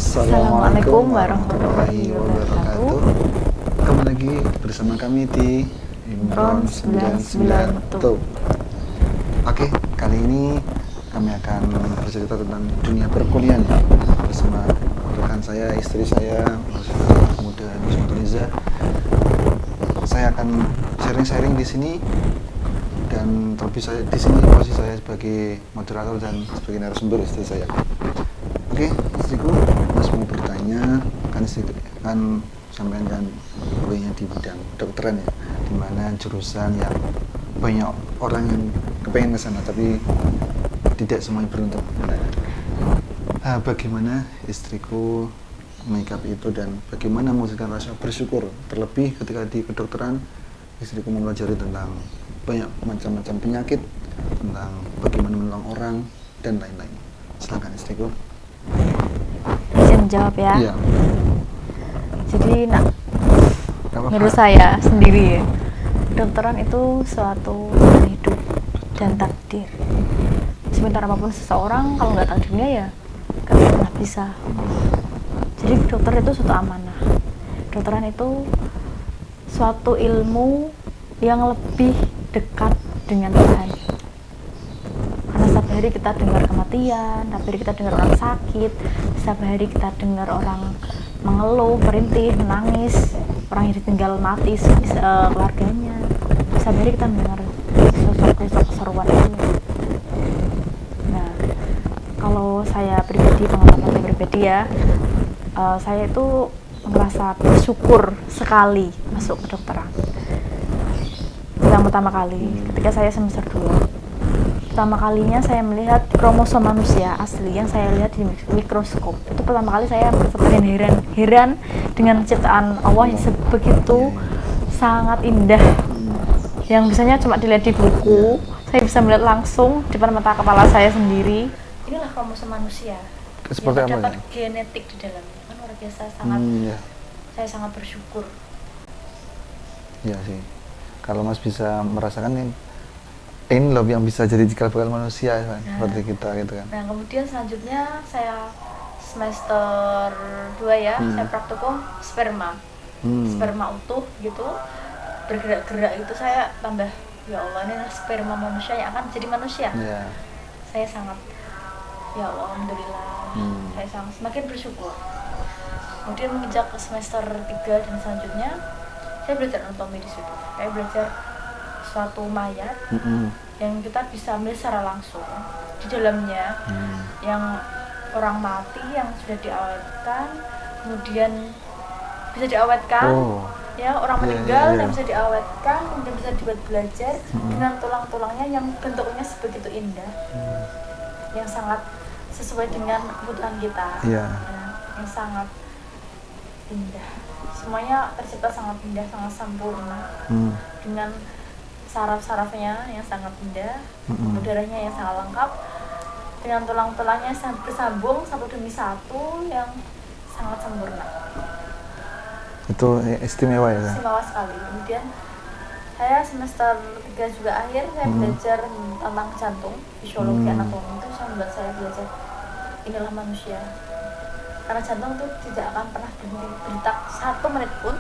Assalamualaikum warahmatullahi wabarakatuh. Kembali lagi bersama kami di Imron 99. Oke, kali ini kami akan bercerita tentang dunia perkuliahan bersama rekan saya, istri saya, Muda Nusantara. Saya akan sharing-sharing di sini dan terlebih saya di sini posisi saya sebagai moderator dan sebagai narasumber istri saya. Oke, istriku, Mas mau bertanya, kan istri kan sampean kan kuliahnya di bidang kedokteran ya, dimana jurusan yang banyak orang yang kepengen ke sana tapi tidak semuanya beruntung. Bagaimana istriku menyikapi itu dan bagaimana mewujudkan rasa bersyukur terlebih ketika di kedokteran istriku mempelajari tentang banyak macam-macam penyakit, tentang bagaimana menolong orang dan lain-lain. Silakan istriku. Izin jawab ya. Iya. Jadi menurut saya sendiri ya, kedokteran itu suatu hidup dan takdir. Sebentar apapun seseorang, kalau nggak takdirnya ya nggak pernah bisa. Jadi dokter itu suatu amanah. Kedokteran itu suatu ilmu yang lebih dekat dengan Tuhan. Karena setiap hari kita dengar kematian, setiap hari kita dengar orang sakit, setiap hari kita dengar orang mengeluh, merintih, menangis, orang yang ditinggal mati keluarganya. Setiap hari kita mendengar sosok keseruan itu. Nah, kalau saya pribadi, pengalaman saya pribadi ya, saya itu merasa bersyukur sekali masuk kedokteran. Yang pertama kali, ketika saya semester 2, pertama kalinya saya melihat kromosom manusia asli yang saya lihat di mikroskop. Itu pertama kali saya heran dengan ciptaan Allah yang sebegitu sangat indah, yang biasanya cuma dilihat di buku. Saya bisa melihat langsung di depan mata kepala saya sendiri. Inilah kromosom manusia Seperti yang terdapat apa, genetik di dalamnya. Kan luar biasa, sangat saya sangat bersyukur. Iya sih. Kalau Mas bisa merasakan ini loh yang bisa jadi cikal bakal manusia seperti kita gitu kan. Nah, kemudian selanjutnya saya semester 2 ya, saya praktikum sperma. Sperma utuh gitu, bergerak-gerak itu saya tambah, ya Allah, ini sperma manusia yang akan jadi manusia. Iya. Saya sangat, ya Allah, alhamdulillah, saya sangat semakin bersyukur. Kemudian menginjak ke semester 3 dan selanjutnya, saya belajar anatomi di situ. Saya belajar suatu mayat yang kita bisa melihat secara langsung di dalamnya, yang orang mati yang sudah diawetkan, kemudian bisa diawetkan, ya orang meninggal yang bisa diawetkan, kemudian bisa dibuat belajar dengan tulang-tulangnya yang bentuknya sebegitu indah, yang sangat sesuai dengan kebutuhan kita, yang sangat indah. Semuanya tercipta sangat indah, sangat sempurna, dengan saraf-sarafnya yang sangat indah, darahnya yang sangat lengkap, dengan tulang-tulangnya bersambung satu demi satu yang sangat sempurna. Itu istimewa ya? Istimewa sekali. Kemudian saya semester 3 juga akhir, saya belajar tentang jantung, fisiologi anatomi. Itu membuat saya belajar inilah manusia. Karena jantung itu tidak akan pernah berhenti berdetak 1 menit pun.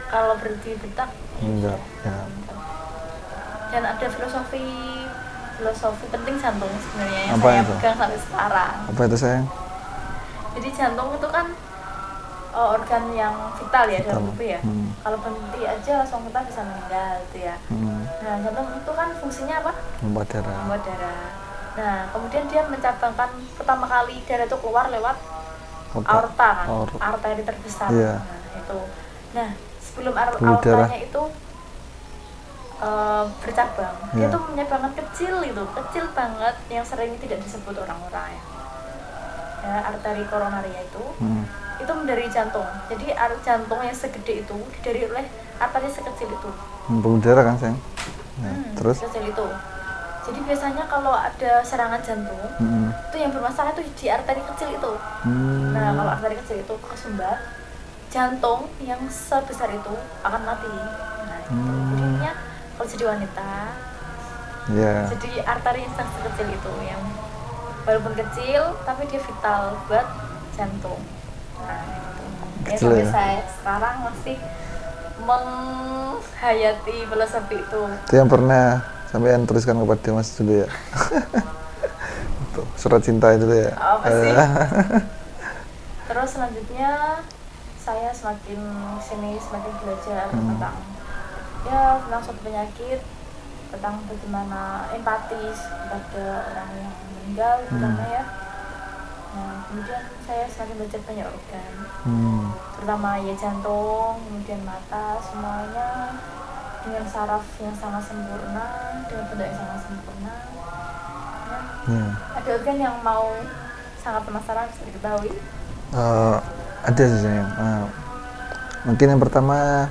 Kalau berhenti berdetak, enggak. Ya. Dan ada filosofi penting jantung sebenarnya yang apa saya itu? pegang sampai sekarang. Apa itu sayang? Jadi jantung itu kan organ yang vital ya dalam tubuh ya. Kalau berhenti aja langsung kita bisa meninggal gitu ya. Nah, jantung itu kan fungsinya apa? Membuat darah. Membuat darah. Nah, kemudian dia mencabangkan pertama kali darah itu keluar lewat aorta kan, arteri terbesar. Yeah. Nah, itu. Nah, sebelum aortanya itu bercabang, dia tuh punya banget kecil banget yang sering tidak disebut orang-orang ya, arteri koronaria itu dari jantung. Jadi jantung yang segede itu didari oleh arteri sekecil itu. Pembuluh darah kan sayang? Terus? Sekecil itu. Jadi biasanya kalau ada serangan jantung, itu yang bermasalah itu di arteri kecil itu. Nah, kalau arteri kecil itu kesumbat, jantung yang sebesar itu akan mati. Nah, itu jadinya kalau jadi wanita, jadi arteri yang sangat kecil itu yang walaupun kecil tapi dia vital buat jantung. Nah itu ya Kecil sampai ya? saya sekarang masih menghayati filosofi itu. Itu yang pernah sampean tuliskan kepada Mas dulu ya. Tuh, surat cinta itu ya. Apa sih? Terus selanjutnya saya semakin sini semakin belajar tentang suatu penyakit, tentang bagaimana empatis kepada orang yang meninggal terutama ya. Nah kemudian saya semakin belajar banyak organ, terutama ya jantung, kemudian mata, semuanya dengan saraf yang sangat sempurna, dengan bentuk yang sangat sempurna. Ada organ yang mau sangat penasaran bisa diketahui? Ada sih sayang. Mungkin yang pertama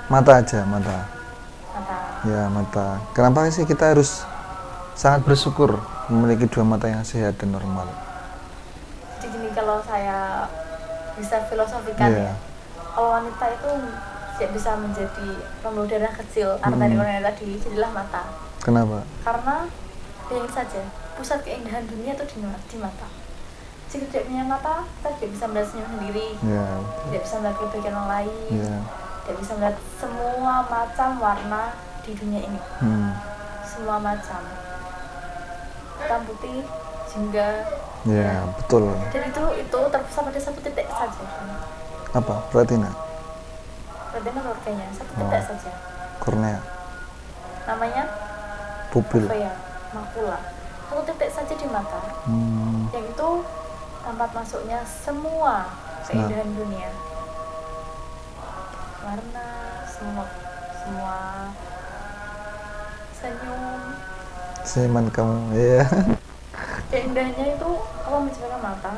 mata aja, mata. Ya mata. Kenapa sih kita harus sangat bersyukur memiliki dua mata yang sehat dan normal? Jadi gini, kalau saya bisa filosofikan ya, kalau wanita itu tidak bisa menjadi pembuluh darah kecil arteri koroner tadi, jadilah mata. Kenapa? Karena bayangin saja, pusat keindahan dunia itu di mata. Jika tidak punya mata, kita tidak bisa melihat senyum sendiri, tidak bisa melihat kebaikan orang lain, tidak bisa melihat semua macam warna di dunia ini, semua macam, hitam putih, jingga. Ya betul. Dan itu terpusat pada satu titik saja. Apa? Retina? Retina kornea, satu titik saja. Kornea. Namanya? Pupil. Makula. Satu titik saja di mata. Yang itu tempat masuknya semua keindahan dunia. Warna, semua senyuman kamu, ya. Keindahannya itu Allah menciptakan mata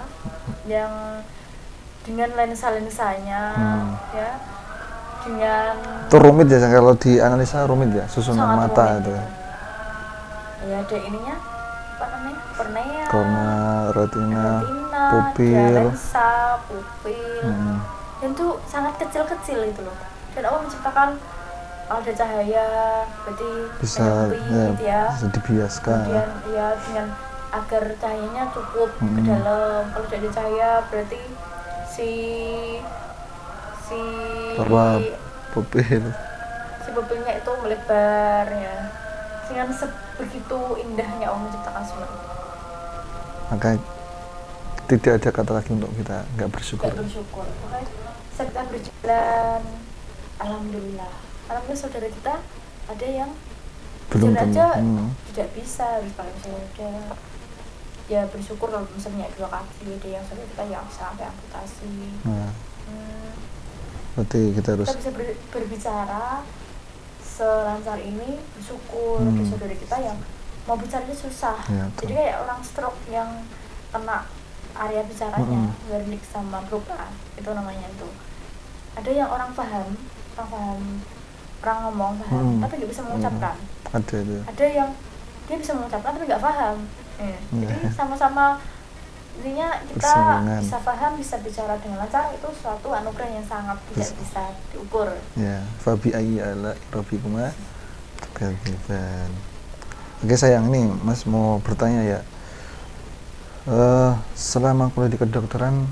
yang dengan lensa-lensanya, ya, dengan itu rumit ya, kalau dianalisa rumit ya susunan mata rumit, itu. Ya ada ininya, apa namanya? Kornea, retina, pupil, lensa, pupil, dan itu sangat kecil-kecil itu loh. Dan Allah menciptakan kalau ada cahaya berarti bisa bisa dibiaskan. Kemudian ya dengan agar cahayanya cukup ke dalam. Kalau tidak ada cahaya berarti si pupilnya itu melebar ya. Dengan sebegitu indahnya Allah menciptakan semua itu. Maka tidak ada kata lagi untuk kita nggak bersyukur. Makanya saat kita berjalan, alhamdulillah saudara kita ada yang belum aja tidak bisa, harus pakai sepeda. Ya bersyukur kalau misalnya 2 kaki, ada yang saudara kita yang sampai amputasi. Berarti kita bisa berbicara selancar ini, bersyukur. Ada saudara kita yang mau bicaranya susah, jadi kayak orang stroke yang kena area bicaranya garnik sama broca, itu namanya itu. Ada yang orang ngomong paham tapi nggak bisa mengucapkan. Ada yang dia bisa mengucapkan tapi nggak paham. Jadi sama-sama intinya kita bisa paham, bisa bicara dengan lancar, itu suatu anugerah yang sangat tidak bisa diukur. Ya, fabi ayyi ala rabbikuma tukadziban. Oke sayang, nih Mas mau bertanya ya. Selama kuliah di kedokteran,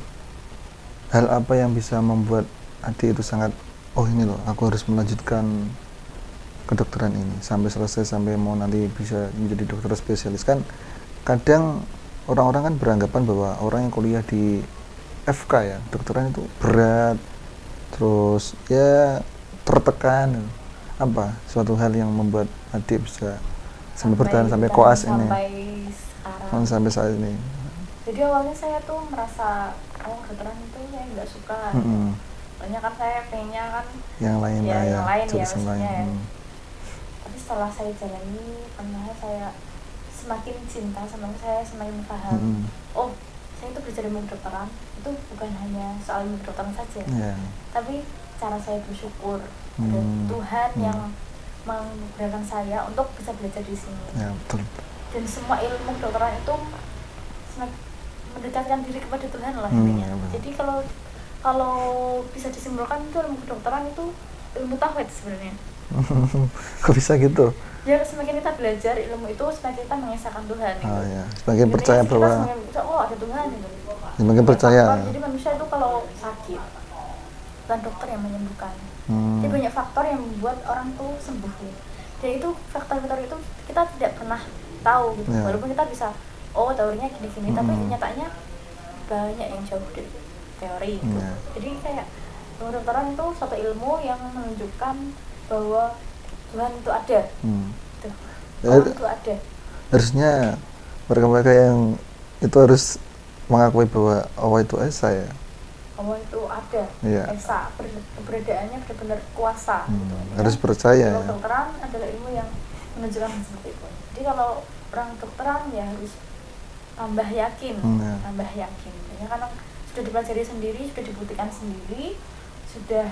hal apa yang bisa membuat adik itu sangat, oh ini loh, aku harus melanjutkan kedokteran ini sampai selesai, sampai mau nanti bisa menjadi dokter spesialis? Kan kadang orang-orang kan beranggapan bahwa orang yang kuliah di FK ya, kedokteran itu berat, terus ya tertekan. Apa suatu hal yang membuat adik bisa sampai bertahan sampai koas ini, sampai saat ini? Jadi awalnya saya tuh merasa kedokteran itu saya nggak suka. Soalnya kan saya pengennya kan yang lain ya jurusan lain. Tapi setelah saya jalani, karena saya semakin cinta sama saya, semakin paham. Oh, saya itu belajar ilmu kedokteran itu bukan hanya soal ilmu kedokteran saja, tapi cara saya bersyukur pada Tuhan yang menguburkan saya untuk bisa belajar di sini. Betul. Dan semua ilmu kedokteran itu mendekatkan diri kepada Tuhan lah intinya. Jadi kalau bisa disimpulkan itu ilmu kedokteran itu ilmu tauhid sebenarnya. Kok bisa gitu? Ya semakin kita belajar ilmu itu semakin kita mengesahkan Tuhan gitu. Ya, semakin Jadi percaya kita bahwa semakin bisa, oh ada Tuhan gitu. semakin Ada percaya. faktor. Jadi manusia itu kalau sakit bukan dokter yang menyembuhkan. Jadi banyak faktor yang membuat orang tuh sembuh gitu. Dan itu faktor-faktor itu kita tidak pernah tahu gitu. Ya. Walaupun kita bisa oh teorinya gini-gini, tapi kenyataannya banyak yang jauh dari teori gitu. Ya. Jadi kayak kedokteran itu suatu ilmu yang menunjukkan bahwa Tuhan itu ada. Tuh. Tuhan itu ada. Harusnya mereka-mereka yang itu harus mengakui bahwa Allah itu esa ya. Allah itu ada, Iya. esa, keberadaannya benar-benar kuasa. Gitu. Harus percaya. Ilmu kedokteran adalah ilmu yang menunjukkan seperti itu. Jadi kalau orang kedokteran ya harus tambah yakin, tambah yakin. Ya, karena sudah dipelajari sendiri, sudah dibuktikan sendiri, sudah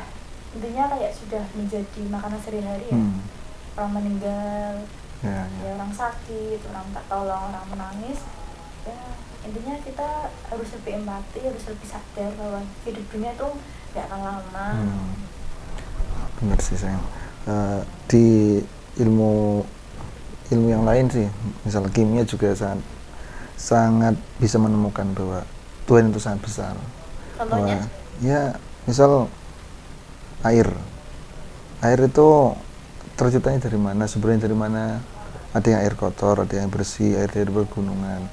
intinya kayak sudah menjadi makanan sehari-hari ya. Orang meninggal, ya orang sakit, orang tak tolong, orang menangis, ya intinya kita harus lebih empati, harus lebih sadar bahwa hidup dunia itu gak akan lama. Benar sih sayang. Di ilmu yang lain sih, misal kimia juga sangat bisa menemukan bahwa Tuhan itu sangat besar. Contohnya? Ya misal air itu terciptanya dari mana, sumbernya dari mana. Ada yang air kotor, ada yang bersih, air dari pegunungan.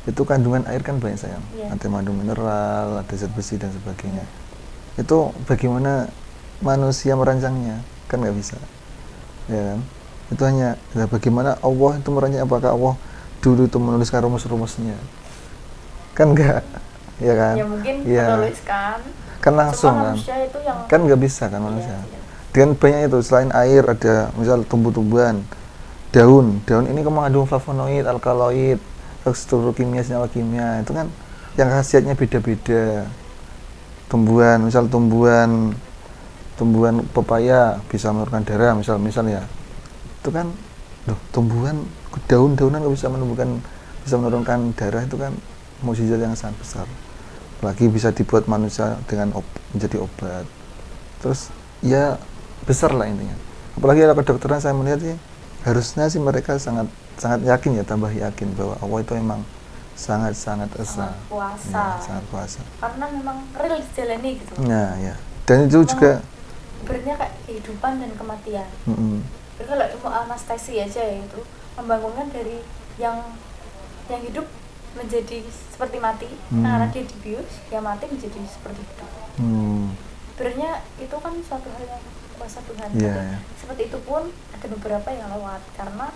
Itu kandungan air kan banyak sayang. Ada mengandung mineral, ada zat besi dan sebagainya. Itu bagaimana manusia merancangnya, kan nggak bisa, ya kan? Itu hanya bagaimana Allah itu merancang, apakah Allah dulu itu menuliskan rumus-rumusnya, kan nggak, ya kan? Ya mungkin menuliskan. Kan langsung kan? Itu yang kan nggak bisa kan manusia. Dengan banyak itu selain air ada misal tumbuh-tumbuhan, daun ini kan mengandung flavonoid, alkaloid, struktur kimia, senyawa kimia, itu kan yang khasiatnya beda-beda. Misal tumbuhan pepaya bisa menurunkan darah, misal ya, itu kan tumbuhan daun-daunan bisa menurunkan darah, itu kan mukjizat yang sangat besar. Apalagi bisa dibuat manusia dengan menjadi obat, terus ya besar lah intinya. Apalagi kalau kedokteran saya melihat sih harusnya sih mereka sangat yakin ya, tambah yakin bahwa Allah itu memang sangat esa, kuasa. Sangat kuasa. Karena memang real dijalani gitu. Nah ya, dan itu memang juga ibaratnya kayak kehidupan dan kematian. Jadi kalau ilmu anestesi aja ya itu membangunkan dari yang hidup menjadi seperti mati, karena dia dibius, yang mati menjadi seperti hidup. Sebenarnya itu kan suatu hal yang kuasa Tuhan. Seperti itu pun ada beberapa yang lewat karena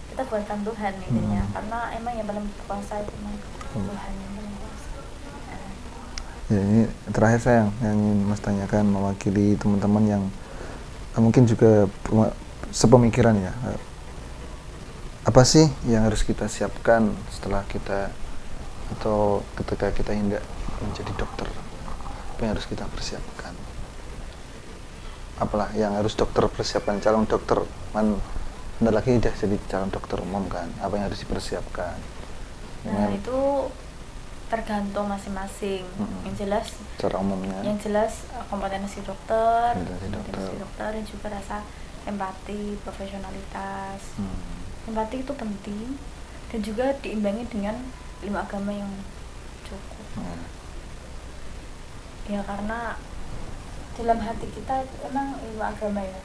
kita buatkan Tuhan intinya. Karena emang yang paling berkuasa itu memang Tuhan yang paling kuasa. Ya, ini terakhir saya yang ingin Mas tanyakan mewakili teman-teman yang mungkin juga sepemikiran ya. Apa sih yang harus kita siapkan setelah kita atau ketika kita hendak menjadi dokter? Apa yang harus kita persiapkan? Apalah yang harus dokter persiapkan, calon dokter kan bentar lagi udah jadi calon dokter umum kan? Apa yang harus dipersiapkan? Nah itu tergantung masing-masing. Yang jelas secara umumnya, yang jelas kompetensi dokter, dokter dan juga rasa empati, profesionalitas. Empati itu penting dan juga diimbangi dengan ilmu agama yang cukup. Ya karena dalam hati kita emang ilmu agama ya,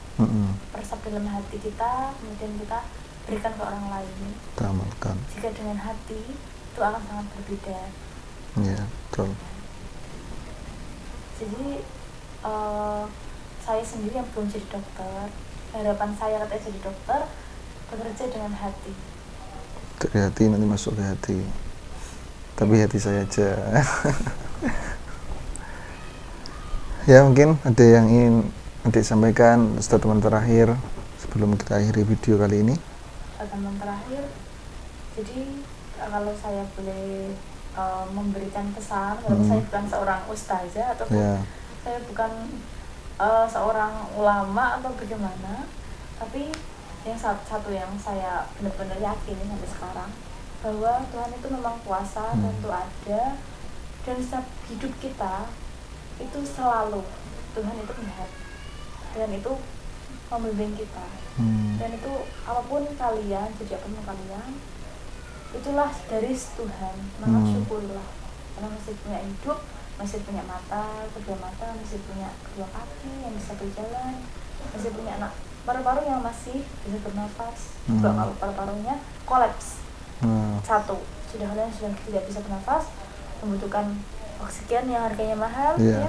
meresap dalam hati kita, kemudian kita berikan ke orang lain, kita amalkan. Jika dengan hati itu akan sangat berbeda. Ya, betul. Jadi saya sendiri yang belum jadi dokter, harapan saya ketika jadi dokter bekerja dengan hati. Dari hati nanti masuk ke hati. Tapi hati saya aja. Ya mungkin ada yang ingin nanti sampaikan statement terakhir sebelum kita akhiri video kali ini. Statement terakhir, jadi kalau saya boleh memberikan pesan, walaupun saya bukan seorang ustazah ataupun saya bukan seorang ulama atau bagaimana, tapi yang satu yang saya benar-benar yakin sampai sekarang bahwa Tuhan itu memang kuasa, Tuhan itu ada, dan setiap hidup kita itu selalu Tuhan itu melihat, Tuhan itu membimbing kita. Dan itu apapun kalian, jadi apapun kalian, itulah dari Tuhan. Maka syukurilah, karena masih punya hidup, masih punya mata, kedua mata, masih punya kedua kaki yang bisa berjalan, masih punya anak paru-paru yang masih bisa bernafas. Juga kalau paru-parunya kolaps satu, kalian sudah tidak bisa bernafas, membutuhkan oksigen yang harganya mahal, ya.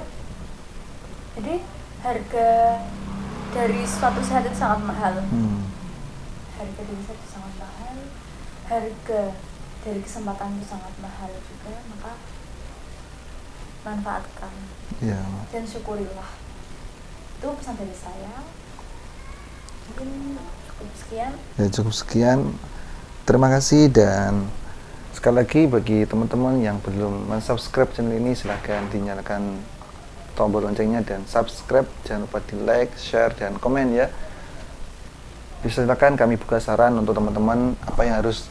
Jadi harga dari suatu sehat itu sangat mahal. Harga dari sehat itu sangat mahal, harga dari kesempatan itu sangat mahal juga. Maka manfaatkan dan syukurilah. Itu pesan dari saya. Mungkin cukup sekian. Ya, cukup sekian. Terima kasih, dan sekali lagi bagi teman-teman yang belum subscribe channel ini, silahkan dinyalakan tombol loncengnya dan subscribe. Jangan lupa di like, share, dan komen ya. Silakan kami buka saran untuk teman-teman apa yang harus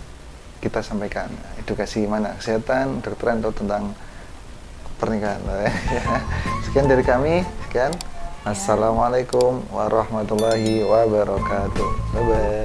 kita sampaikan. Edukasi mana? Kesehatan, kedokteran, atau tentang pernikahan. Sekian dari kami. Sekian. Assalamualaikum warahmatullahi wabarakatuh. Bye bye.